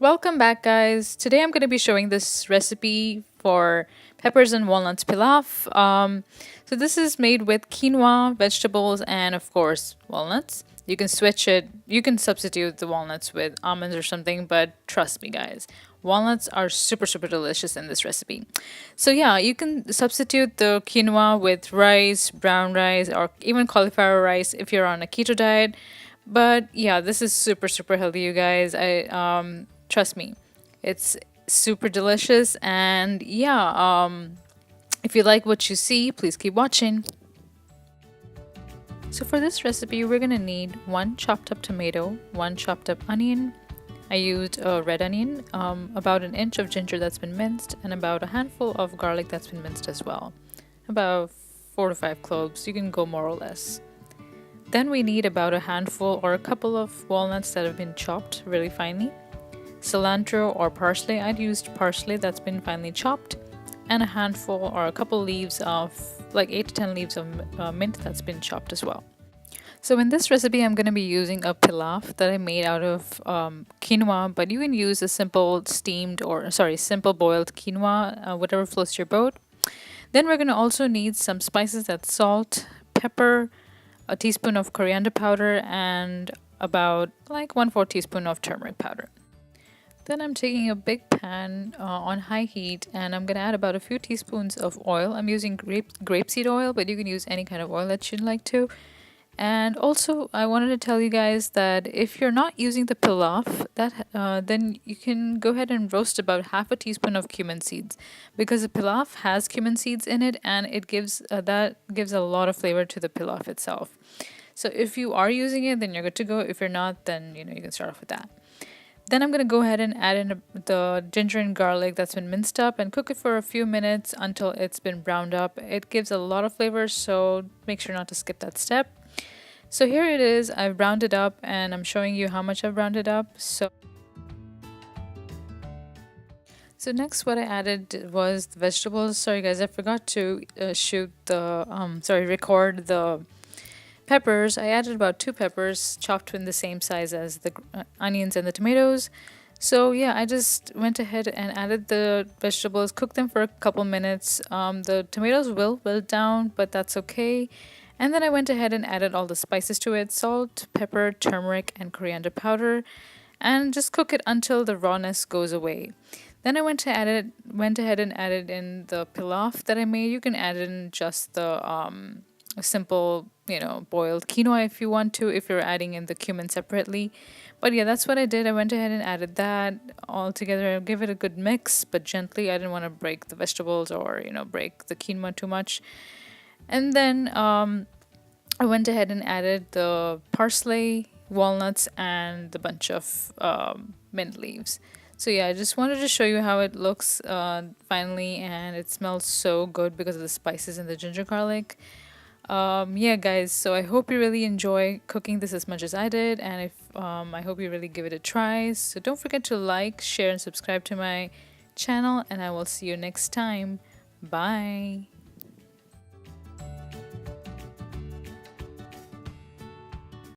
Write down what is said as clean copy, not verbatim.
Welcome back, guys. Today I'm going to be showing this recipe for peppers and walnuts pilaf. So this is made with quinoa, vegetables, and of course walnuts. You can switch it. You can substitute the walnuts with almonds or something, but trust me, guys, walnuts are super delicious in this recipe. So yeah, you can substitute the quinoa with rice, brown rice, or even cauliflower rice if you're on a keto diet. But yeah, this is super healthy, you guys. I trust me, it's super delicious. And yeah, if you like what you see, please keep watching. So for this recipe, we're gonna need one chopped up tomato, one chopped up onion. I used a red onion, about an inch of ginger that's been minced, and about a handful of garlic that's been minced as well. About 4 to 5 cloves. You can go more or less. Then we need about a handful or a couple of walnuts that have been chopped really finely. Cilantro or parsley, I'd used parsley that's been finely chopped. And a handful or a couple leaves of, like 8 to 10 leaves of mint that's been chopped as well. So in this recipe, I'm going to be using a pilaf that I made out of quinoa, but you can use a simple simple boiled quinoa, whatever floats your boat. Then we're going to also need some spices, that's salt, pepper, a teaspoon of coriander powder, and about like 1/4 teaspoon of turmeric powder. Then I'm taking a big pan on high heat, and I'm gonna add about a few teaspoons of oil. I'm using grapeseed oil, but you can use any kind of oil that you'd like to. And also, I wanted to tell you guys that if you're not using the pilaf, then you can go ahead and roast about half a teaspoon of cumin seeds, because the pilaf has cumin seeds in it, and it gives that gives a lot of flavor to the pilaf itself. So if you are using it, then you're good to go. If you're not, then you can start off with that. Then I'm going to go ahead and add in the ginger and garlic that's been minced up and cook it for a few minutes until it's been browned up. It gives a lot of flavor, so make sure not to skip that step. So here it is. I've browned it up, and I'm showing you how much I've browned it up. So next, what I added was the vegetables. Sorry guys, I forgot to record the peppers. I added about 2 peppers chopped in the same size as the onions and the tomatoes. So yeah, I just went ahead and added the vegetables, cooked them for a couple minutes. The tomatoes will wilt down, but that's okay. And then I went ahead and added all the spices to it: salt, pepper, turmeric, and coriander powder, and just cook it until the rawness goes away. Then I went ahead and added in the pilaf that I made. You can add in just the simple, boiled quinoa if you want to, if you're adding in the cumin separately. But yeah, that's what I did. I went ahead and added that all together. Give it a good mix, but gently. I didn't want to break the vegetables or, break the quinoa too much. And then I went ahead and added the parsley, walnuts, and the bunch of mint leaves. So yeah, I just wanted to show you how it looks finally, and it smells so good because of the spices and the ginger garlic. Yeah, guys, so I hope you really enjoy cooking this as much as I did, and if I hope you really give it a try. So don't forget to like, share, and subscribe to my channel, and I will see you next time. Bye.